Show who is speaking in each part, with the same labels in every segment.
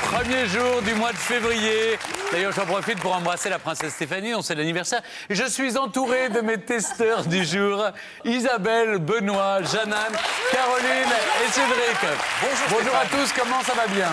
Speaker 1: premier jour du mois de février. D'ailleurs, j'en profite pour embrasser la princesse Stéphanie, dont c'est l'anniversaire. Je suis entouré de mes testeurs du jour. Isabelle, Benoît, Jeanne-Anne, Caroline et Cédric. Bonjour à tous, comment ça va bien?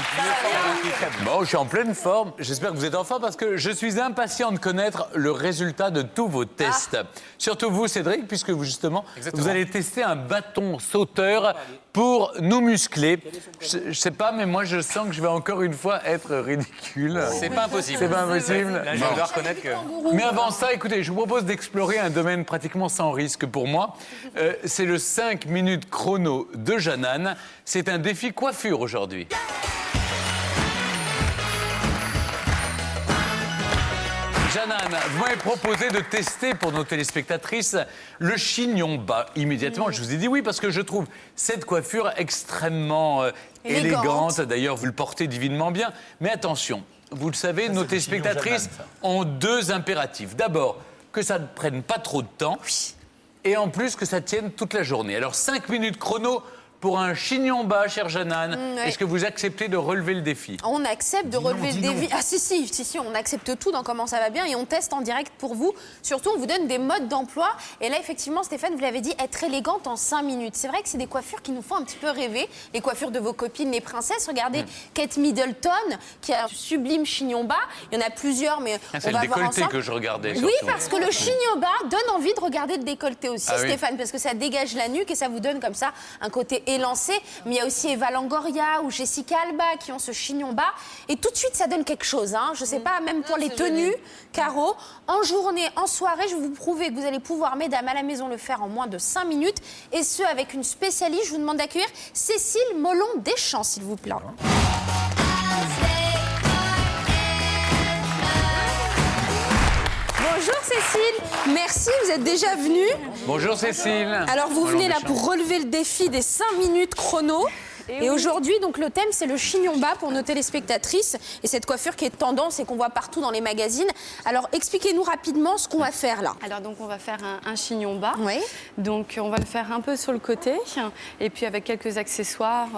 Speaker 1: Bon, je suis en pleine forme. J'espère que vous êtes en forme parce que je suis impatient de connaître le résultat de tous vos tests. Surtout vous, Cédric, puisque vous, justement, vous allez tester un bâton sauteur pour nous muscler. Je sais pas, mais moi, je sens que je vais encore une fois être ridicule.
Speaker 2: C'est pas impossible.
Speaker 1: C'est pas impossible.
Speaker 2: Là, je dois reconnaître que...
Speaker 1: Mais avant ça, écoutez, je vous propose d'explorer un domaine pratiquement sans risque pour moi. C'est le 5 minutes chrono de Jeanne-Anne. C'est un défi coiffure aujourd'hui. Jeanne-Anne, vous m'avez proposé de tester pour nos téléspectatrices le chignon bas. Immédiatement, je vous ai dit oui parce que je trouve cette coiffure extrêmement élégante. D'ailleurs, vous le portez divinement bien. Mais attention, vous le savez, nos téléspectatrices ont deux impératifs. D'abord, que ça ne prenne pas trop de temps et en plus que ça tienne toute la journée. Alors, 5 minutes chrono pour un chignon bas, chère Jeanne-Anne. Est-ce que vous acceptez de relever le défi?
Speaker 3: On accepte de relever le défi. Ah si, on accepte tout dans Comment ça va bien et on teste en direct pour vous. Surtout, on vous donne des modes d'emploi. Et là, effectivement, Stéphane, vous l'avez dit, être élégante en 5 minutes. C'est vrai que c'est des coiffures qui nous font un petit peu rêver. Les coiffures de vos copines, les princesses. Regardez Kate Middleton, qui a un sublime chignon bas. Il y en a plusieurs, mais
Speaker 1: c'est
Speaker 3: on va
Speaker 1: le
Speaker 3: voir
Speaker 1: décolleté
Speaker 3: ensemble.
Speaker 1: que je regardais.
Speaker 3: Oui,
Speaker 1: surtout.
Speaker 3: parce que le chignon bas donne envie de regarder le décolleté aussi,
Speaker 1: Ah oui.
Speaker 3: Stéphane, parce que ça dégage la nuque et ça vous donne comme ça un côté élancé. Mais il y a aussi Eva Longoria ou Jessica Alba qui ont ce chignon bas. Et tout de suite, ça donne quelque chose. Hein. Je sais pas, même pour les tenues, Caro, en journée, en soirée, je vais vous prouver que vous allez pouvoir, mesdames, à la maison, le faire en moins de 5 minutes. Et ce, avec une spécialiste. Je vous demande d'accueillir Cécile Molon-Deschamps, s'il vous plaît. Bonjour Cécile, merci, vous êtes déjà venue.
Speaker 1: Bonjour Cécile.
Speaker 3: Alors vous venez là pour relever le défi des 5 minutes chrono. Et aujourd'hui, donc le thème, c'est le chignon bas pour nos téléspectatrices. Et cette coiffure qui est tendance et qu'on voit partout dans les magazines. Alors expliquez-nous rapidement ce qu'on va faire là.
Speaker 4: Alors donc on va faire un chignon bas.
Speaker 3: Oui.
Speaker 4: Donc on va le faire un peu sur le côté et puis avec quelques accessoires.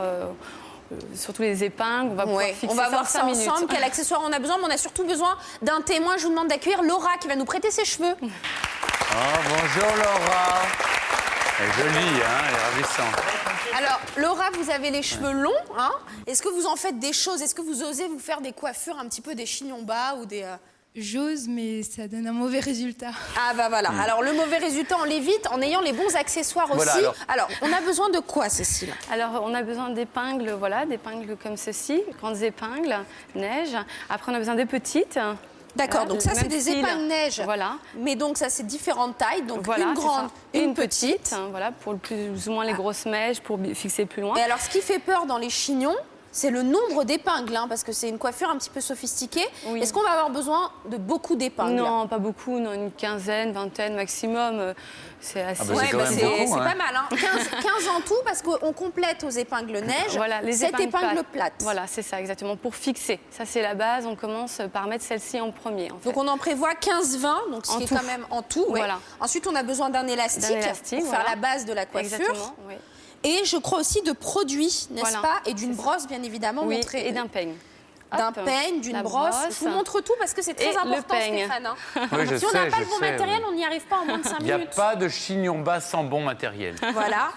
Speaker 4: Surtout les épingles, on va pouvoir fixer
Speaker 3: on va voir
Speaker 4: ça
Speaker 3: ça
Speaker 4: en 5 minutes.
Speaker 3: ensemble, quel accessoire on a besoin, mais on a surtout besoin d'un témoin. Je vous demande d'accueillir Laura qui va nous prêter ses cheveux.
Speaker 1: Oh, bonjour Laura. Elle est jolie, hein, elle est ravissante.
Speaker 3: Alors Laura, vous avez les cheveux longs, hein. Est-ce que vous en faites des choses? Est-ce que vous osez vous faire des coiffures un petit peu des chignons bas ou des...
Speaker 5: J'ose, mais ça donne un mauvais résultat.
Speaker 3: Ah bah voilà, alors le mauvais résultat, on l'évite en ayant les bons accessoires aussi.
Speaker 1: Voilà,
Speaker 3: alors, on a besoin de quoi, Cécile?
Speaker 4: Alors on a besoin d'épingles, voilà, d'épingles comme ceci, grandes épingles, neige. Après on a besoin des petites.
Speaker 3: D'accord,
Speaker 4: Voilà,
Speaker 3: donc ça
Speaker 4: le
Speaker 3: c'est
Speaker 4: même
Speaker 3: des
Speaker 4: style.
Speaker 3: épingles neige.
Speaker 4: Voilà.
Speaker 3: Mais donc ça c'est différentes tailles, donc
Speaker 4: Voilà,
Speaker 3: une
Speaker 4: c'est
Speaker 3: grande,
Speaker 4: ça.
Speaker 3: une petite.
Speaker 4: Hein, voilà, pour le plus ou moins les grosses mèches, pour fixer plus loin.
Speaker 3: Et alors ce qui fait peur dans les chignons, c'est le nombre d'épingles, hein, parce que c'est une coiffure un petit peu sophistiquée.
Speaker 4: Oui.
Speaker 3: Est-ce qu'on va avoir besoin de beaucoup d'épingles?
Speaker 4: Non, pas beaucoup, non, une quinzaine, vingtaine maximum. C'est assez.
Speaker 1: bah, c'est quand même beaucoup,
Speaker 3: c'est
Speaker 1: hein.
Speaker 3: pas mal, hein. 15 en tout, parce qu'on complète aux épingles neige
Speaker 4: Voilà, les
Speaker 3: 7 épingles plates.
Speaker 4: Voilà, c'est ça, exactement, pour fixer. Ça, c'est la base. On commence par mettre celle-ci en premier. En fait.
Speaker 3: Donc on en prévoit 15-20, donc ce
Speaker 4: En
Speaker 3: qui est
Speaker 4: tout.
Speaker 3: quand même en tout. Ouais.
Speaker 4: Voilà.
Speaker 3: Ensuite, on a besoin d'un élastique, pour faire
Speaker 4: voilà.
Speaker 3: la base de la coiffure.
Speaker 4: Exactement, oui.
Speaker 3: Et je crois aussi de produits, n'est-ce
Speaker 4: Voilà,
Speaker 3: pas? Et d'une
Speaker 4: c'est ça.
Speaker 3: brosse, bien évidemment.
Speaker 4: Oui,
Speaker 3: montrer...
Speaker 4: et d'un peigne.
Speaker 3: D'un
Speaker 4: Hop,
Speaker 3: peigne, d'une
Speaker 4: la
Speaker 3: brosse. Je vous montre tout parce que c'est très
Speaker 4: Et le
Speaker 3: important,
Speaker 4: peigne.
Speaker 3: Stéphane. Hein.
Speaker 1: Oui, je
Speaker 3: Si on n'a
Speaker 1: sais,
Speaker 3: pas
Speaker 1: je
Speaker 3: le bon
Speaker 1: sais,
Speaker 3: matériel,
Speaker 1: oui.
Speaker 3: on n'y arrive pas en moins de 5
Speaker 1: Il n'y a
Speaker 3: minutes.
Speaker 1: pas de chignon bas sans bon matériel.
Speaker 3: Voilà.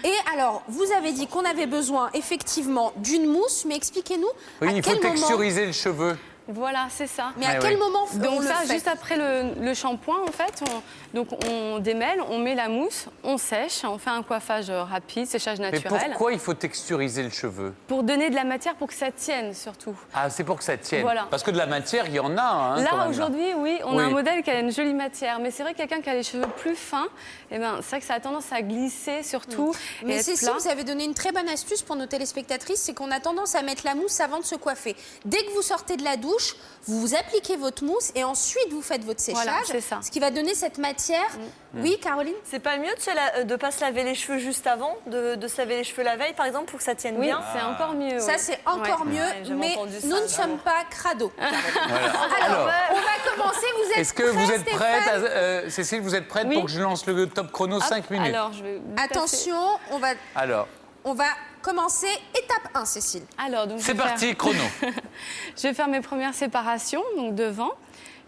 Speaker 3: Et alors, vous avez dit qu'on avait besoin effectivement d'une mousse, mais expliquez-nous
Speaker 1: Oui,
Speaker 3: à
Speaker 1: il faut
Speaker 3: quel moment...
Speaker 1: texturiser le cheveu.
Speaker 4: Voilà, c'est ça.
Speaker 3: Mais à
Speaker 1: Ah
Speaker 3: quel
Speaker 1: oui.
Speaker 3: moment on
Speaker 4: Donc
Speaker 3: le
Speaker 4: ça,
Speaker 3: fait?
Speaker 4: juste après le shampoing, en fait, on démêle, on met la mousse, on sèche, on fait un coiffage rapide, séchage
Speaker 1: Mais
Speaker 4: naturel.
Speaker 1: pourquoi il faut texturiser le cheveu?
Speaker 4: Pour donner de la matière pour que ça tienne, surtout.
Speaker 1: Ah, c'est pour que ça tienne.
Speaker 4: Voilà.
Speaker 1: Parce que de la matière, il y en a, hein, quand
Speaker 4: Là,
Speaker 1: même,
Speaker 4: aujourd'hui, oui, on a
Speaker 1: Oui.
Speaker 4: un modèle qui a une jolie matière. Mais c'est vrai que quelqu'un qui a les cheveux plus fins, eh ben, c'est vrai que ça a tendance à glisser, surtout. et
Speaker 3: Mais
Speaker 4: être
Speaker 3: Cécile,
Speaker 4: plat.
Speaker 3: vous avez donné une très bonne astuce pour nos téléspectatrices, c'est qu'on a tendance à mettre la mousse avant de se coiffer. Dès que vous sortez de la douche, vous appliquez votre mousse et ensuite vous faites votre séchage,
Speaker 4: Voilà, c'est ça.
Speaker 3: ce qui va donner cette matière. Oui, Caroline?
Speaker 6: C'est pas mieux de pas se laver les cheveux juste avant, de se laver les cheveux la veille, par exemple, pour que ça tienne
Speaker 4: Oui,
Speaker 6: bien?
Speaker 4: c'est encore mieux.
Speaker 3: Ça,
Speaker 4: oui.
Speaker 3: c'est encore
Speaker 4: Ouais.
Speaker 3: mieux,
Speaker 6: Ouais, j'avais
Speaker 3: mais
Speaker 6: entendu ça,
Speaker 3: nous ne
Speaker 6: vraiment.
Speaker 3: sommes pas crado.
Speaker 1: Alors,
Speaker 3: On va commencer, vous êtes
Speaker 1: est-ce que vous êtes
Speaker 3: Stéphane?
Speaker 1: prête, Cécile, vous êtes prête
Speaker 4: Oui.
Speaker 1: pour que je lance le top chrono 5 minutes?
Speaker 4: Alors, je vais vous passer-
Speaker 3: Attention, on va
Speaker 1: Alors,
Speaker 3: commencer commencer, étape 1, Cécile.
Speaker 4: Alors, donc,
Speaker 1: C'est parti, chrono.
Speaker 4: Je vais faire mes premières séparations, donc devant.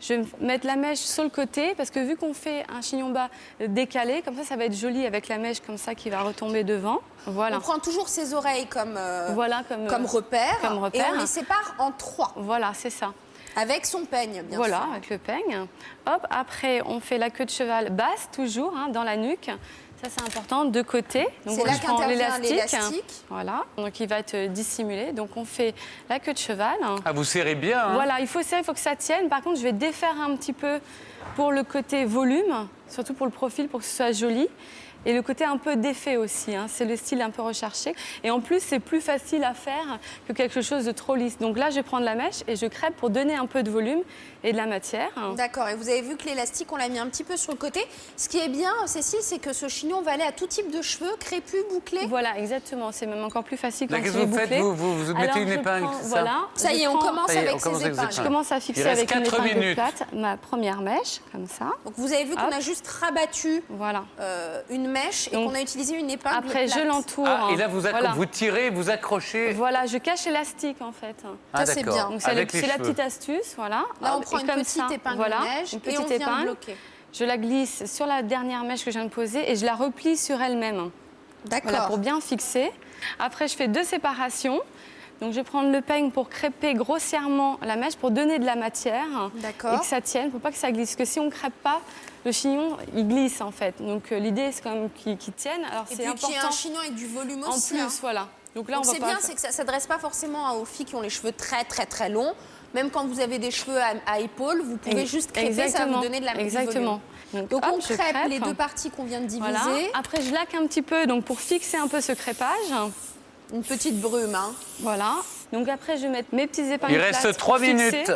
Speaker 4: Je vais mettre la mèche sur le côté, parce que vu qu'on fait un chignon bas décalé, comme ça va être joli avec la mèche comme ça qui va retomber devant. Voilà.
Speaker 3: On prend toujours ses oreilles comme,
Speaker 4: Voilà,
Speaker 3: comme repère.
Speaker 4: comme repère.
Speaker 3: Et on les sépare en 3.
Speaker 4: Voilà, c'est ça.
Speaker 3: Avec son peigne, bien
Speaker 4: Voilà,
Speaker 3: sûr.
Speaker 4: avec le peigne. Hop, après, on fait la queue de cheval basse, toujours, hein, dans la nuque. Ça, c'est important, de côté. Donc,
Speaker 3: C'est là
Speaker 4: je prends
Speaker 3: qu'intervient l'élastique.
Speaker 4: Voilà, donc il va être dissimulé. Donc, on fait la queue de cheval.
Speaker 1: Ah, vous serrez bien. Hein.
Speaker 4: Voilà, il faut que ça tienne. Par contre, je vais défaire un petit peu pour le côté volume, surtout pour le profil, pour que ce soit joli. Et le côté un peu défait aussi, hein. C'est le style un peu recherché. Et en plus, c'est plus facile à faire que quelque chose de trop lisse. Donc là, je vais prendre la mèche et je crêpe pour donner un peu de volume et de la matière.
Speaker 3: D'accord, et vous avez vu que l'élastique, on l'a mis un petit peu sur le côté. Ce qui est bien, Cécile, c'est que ce chignon va aller à tout type de cheveux, crépus, bouclés.
Speaker 4: Voilà, exactement. C'est même encore plus facile quand
Speaker 1: Là,
Speaker 4: il
Speaker 1: qu'est-ce
Speaker 4: est
Speaker 1: que vous
Speaker 4: bouclé.
Speaker 1: faites vous mettez
Speaker 4: Alors,
Speaker 1: une
Speaker 4: je
Speaker 1: épingle,
Speaker 4: prends-
Speaker 1: c'est ça
Speaker 4: Voilà.
Speaker 3: Ça y est,
Speaker 4: Je
Speaker 3: on
Speaker 4: prends-
Speaker 3: commence
Speaker 1: Ça y est,
Speaker 3: avec
Speaker 1: on
Speaker 3: ses
Speaker 1: commence avec ses
Speaker 3: épingles.
Speaker 4: Je commence à fixer
Speaker 1: Il reste
Speaker 4: avec une
Speaker 1: 4
Speaker 4: épingle
Speaker 1: minutes.
Speaker 4: plate ma première mèche, comme ça.
Speaker 3: Donc vous avez vu qu'on
Speaker 4: Hop.
Speaker 3: a juste rabattu
Speaker 4: Voilà.
Speaker 3: une mèche et
Speaker 4: Donc,
Speaker 3: qu'on a utilisé une épingle
Speaker 4: Après,
Speaker 3: plate.
Speaker 4: je l'entoure.
Speaker 1: Ah, et là, vous
Speaker 4: Voilà.
Speaker 1: tirez, vous accrochez.
Speaker 4: Voilà, je cache l'élastique en fait.
Speaker 1: Ah,
Speaker 3: Ça, c'est
Speaker 1: d'accord.
Speaker 3: bien.
Speaker 4: Donc c'est
Speaker 1: Avec les
Speaker 4: la
Speaker 1: cheveux.
Speaker 4: petite astuce, voilà.
Speaker 3: Là, on
Speaker 4: Hop,
Speaker 3: prend
Speaker 4: et
Speaker 3: une
Speaker 4: comme
Speaker 3: petite
Speaker 4: ça,
Speaker 3: épingle
Speaker 4: voilà,
Speaker 3: neige
Speaker 4: une
Speaker 3: et
Speaker 4: petite
Speaker 3: on vient
Speaker 4: épingle.
Speaker 3: bloquer.
Speaker 4: Je la glisse sur la dernière mèche que je viens de poser et je la replie sur elle-même.
Speaker 3: D'accord.
Speaker 4: Voilà, pour bien fixer. Après, je fais 2 séparations. Donc, je vais prendre le peigne pour crêper grossièrement la mèche, pour donner de la matière.
Speaker 3: D'accord.
Speaker 4: Et que ça tienne, pour pas que ça glisse. Parce que si on ne crêpe pas, le chignon, il glisse en fait. Donc, l'idée, c'est quand même qu'il tienne. Alors,
Speaker 3: Et
Speaker 4: c'est
Speaker 3: puis qu'il y ait un
Speaker 4: important.
Speaker 3: chignon avec du volume
Speaker 4: En
Speaker 3: aussi.
Speaker 4: plus,
Speaker 3: hein.
Speaker 4: voilà. Donc là,
Speaker 3: Donc
Speaker 4: on va
Speaker 3: c'est
Speaker 4: pas
Speaker 3: bien,
Speaker 4: faire-
Speaker 3: c'est que ça ne s'adresse pas forcément aux filles qui ont les cheveux très très très longs. Même quand vous avez des cheveux à épaules, vous pouvez juste crêper, ça va
Speaker 4: Exactement.
Speaker 3: vous donner de la du
Speaker 4: Exactement.
Speaker 3: volume. Donc
Speaker 4: hop,
Speaker 3: on
Speaker 4: je
Speaker 3: crêpe les 2 parties qu'on vient de diviser.
Speaker 4: Voilà. Après, je laque un petit peu donc pour fixer un peu ce crépage.
Speaker 3: Une petite brume. Hein.
Speaker 4: Voilà. Donc après, je vais mettre mes petits épingles.
Speaker 1: Il reste
Speaker 4: plates
Speaker 1: 3
Speaker 4: pour fixer.
Speaker 1: minutes.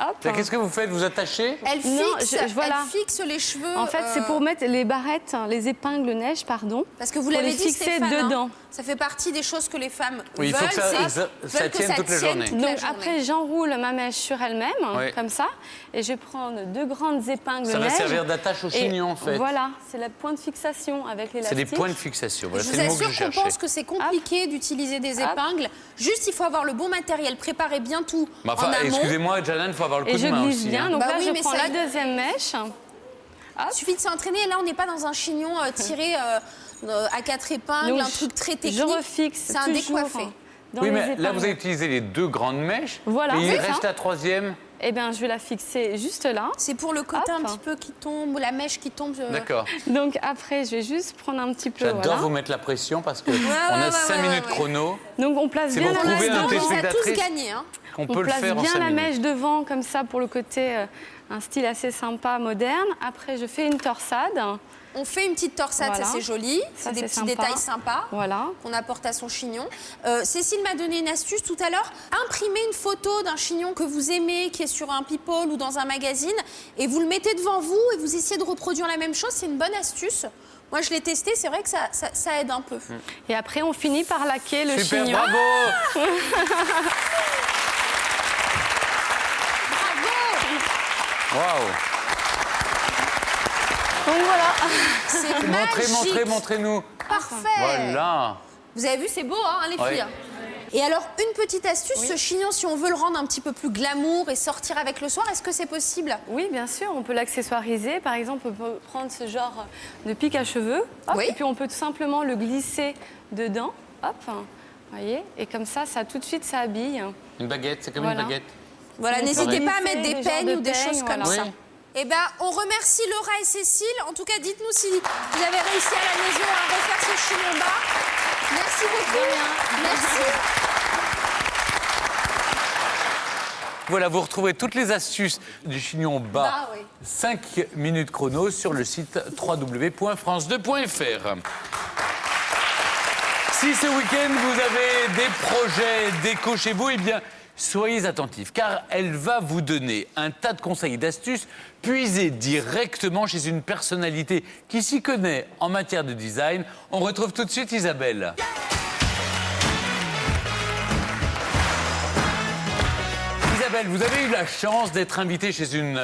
Speaker 4: Hop.
Speaker 1: Là, qu'est-ce que vous faites? Vous attachez?
Speaker 3: Elle
Speaker 4: Non,
Speaker 3: fixe,
Speaker 4: voilà.
Speaker 3: elle fixe les cheveux.
Speaker 4: En fait, c'est pour mettre les barrettes, les épingles neige, pardon.
Speaker 3: Parce que vous
Speaker 4: pour
Speaker 3: l'avez
Speaker 4: les
Speaker 3: dit,
Speaker 4: fixer
Speaker 3: Stéphane, hein,
Speaker 4: dedans.
Speaker 3: ça fait partie des choses que les femmes
Speaker 1: Oui, il
Speaker 3: veulent.
Speaker 1: faut que ça-
Speaker 3: c'est-
Speaker 1: ça
Speaker 3: veulent que
Speaker 1: tienne toute la journée.
Speaker 3: toute la
Speaker 4: Donc
Speaker 3: journée.
Speaker 4: après, j'enroule ma mèche sur elle-même,
Speaker 1: Oui.
Speaker 4: comme ça, et je vais prendre 2 grandes épingles
Speaker 1: Ça va
Speaker 4: neige.
Speaker 1: servir d'attache au
Speaker 4: Et
Speaker 1: chignon, en fait.
Speaker 4: Voilà, c'est la point de fixation avec
Speaker 1: C'est
Speaker 4: l'élastique.
Speaker 1: des points de fixation. Voilà,
Speaker 3: Je
Speaker 1: c'est
Speaker 3: vous
Speaker 1: le mot que je
Speaker 3: assure qu'on
Speaker 1: cherchais.
Speaker 3: pense que c'est compliqué d'utiliser des
Speaker 4: Hop.
Speaker 3: épingles. Juste, il faut avoir le bon matériel. Préparez bien tout
Speaker 1: Mais enfin,
Speaker 3: en amont.
Speaker 1: excusez-moi, Janan, il faut avoir le coup
Speaker 4: Et
Speaker 1: de
Speaker 4: je
Speaker 1: main
Speaker 4: glisse
Speaker 1: aussi.
Speaker 4: bien.
Speaker 1: hein.
Speaker 4: Donc
Speaker 3: Bah
Speaker 4: là,
Speaker 3: oui,
Speaker 4: je
Speaker 3: mais
Speaker 4: prends
Speaker 3: ça-
Speaker 4: la deuxième mèche.
Speaker 3: Il suffit de s'entraîner. Et là, on n'est pas dans un chignon tiré à 4 épingles,
Speaker 4: Donc,
Speaker 3: un truc très
Speaker 4: je
Speaker 3: technique.
Speaker 4: refixe
Speaker 3: C'est un
Speaker 4: toujours
Speaker 3: décoiffé.
Speaker 4: dans
Speaker 1: Oui,
Speaker 4: les
Speaker 1: mais là,
Speaker 4: épingles.
Speaker 1: vous avez utilisé les 2 grandes mèches.
Speaker 4: Voilà,
Speaker 1: Et il
Speaker 4: c'est
Speaker 1: reste
Speaker 4: ça.
Speaker 1: la 3e.
Speaker 4: Eh bien, je vais la fixer juste là.
Speaker 3: C'est pour le côté
Speaker 4: Hop.
Speaker 3: un petit peu qui tombe, ou la mèche qui tombe.
Speaker 1: D'accord.
Speaker 4: Donc après, je vais juste prendre un petit peu.
Speaker 1: J'adore
Speaker 4: voilà.
Speaker 1: vous mettre la pression parce qu'on
Speaker 3: ouais,
Speaker 1: a
Speaker 3: ouais,
Speaker 1: 5
Speaker 3: ouais,
Speaker 1: minutes
Speaker 3: ouais.
Speaker 1: chrono.
Speaker 4: Donc on place
Speaker 1: C'est
Speaker 4: bien
Speaker 1: pour
Speaker 4: la
Speaker 1: prouver
Speaker 4: mèche
Speaker 1: à un
Speaker 3: On
Speaker 4: devant.
Speaker 3: les a tous
Speaker 1: téléspectatrice
Speaker 3: gagnés. Hein.
Speaker 1: qu'on
Speaker 4: On
Speaker 1: peut le
Speaker 4: place
Speaker 1: faire en
Speaker 4: bien
Speaker 1: 5
Speaker 4: la
Speaker 1: minutes.
Speaker 4: mèche devant, comme ça, pour le côté, un style assez sympa, moderne. Après, je fais une torsade.
Speaker 3: On fait une petite torsade,
Speaker 4: Voilà.
Speaker 3: ça c'est joli.
Speaker 4: Ça,
Speaker 3: C'est des
Speaker 4: c'est
Speaker 3: petits
Speaker 4: sympa.
Speaker 3: détails sympas.
Speaker 4: Voilà.
Speaker 3: Qu'on apporte à son chignon. Cécile m'a donné une astuce tout à l'heure. Imprimez une photo d'un chignon que vous aimez, qui est sur un people ou dans un magazine, et vous le mettez devant vous et vous essayez de reproduire la même chose. C'est une bonne astuce. Moi, je l'ai testé, c'est vrai que ça aide un peu.
Speaker 4: Et après, on finit par laquer le
Speaker 1: Super,
Speaker 4: chignon.
Speaker 1: bravo. Waouh.
Speaker 4: Donc voilà.
Speaker 3: C'est magique.
Speaker 1: Montrez-nous.
Speaker 3: Parfait.
Speaker 1: Voilà.
Speaker 3: Vous avez vu, c'est beau, hein, les
Speaker 1: Ouais.
Speaker 3: filles. Et alors, une petite astuce, ce chignon, si on veut le rendre un petit peu plus glamour et sortir avec le soir, est-ce que c'est possible?
Speaker 4: Oui, bien sûr, on peut l'accessoiriser. Par exemple, on peut prendre ce genre de pic à cheveux. Hop,
Speaker 3: Oui.
Speaker 4: Et puis, on peut tout simplement le glisser dedans. Hop. Voyez. Et comme ça, tout de suite, ça habille.
Speaker 1: Une baguette, c'est comme
Speaker 4: Voilà.
Speaker 1: une baguette.
Speaker 3: Voilà,
Speaker 4: Donc,
Speaker 3: n'hésitez pas à mettre
Speaker 4: des
Speaker 3: des
Speaker 4: genres
Speaker 3: peignes
Speaker 4: de
Speaker 3: ou des
Speaker 4: peignes,
Speaker 3: choses comme
Speaker 4: voilà.
Speaker 3: ça.
Speaker 1: Oui.
Speaker 3: Eh ben, on remercie Laura et Cécile. En tout cas, dites-nous si vous avez réussi à la maison à refaire ce chignon bas. Merci beaucoup. Merci.
Speaker 1: Voilà, vous retrouvez toutes les astuces du chignon bas.
Speaker 3: Bah oui.
Speaker 1: 5 minutes chrono sur le site www.france2.fr. Si ce week-end vous avez des projets déco chez vous, eh bien, soyez attentifs, car elle va vous donner un tas de conseils et d'astuces puisés directement chez une personnalité qui s'y connaît en matière de design. On retrouve tout de suite Isabelle. Isabelle, vous avez eu la chance d'être invitée chez une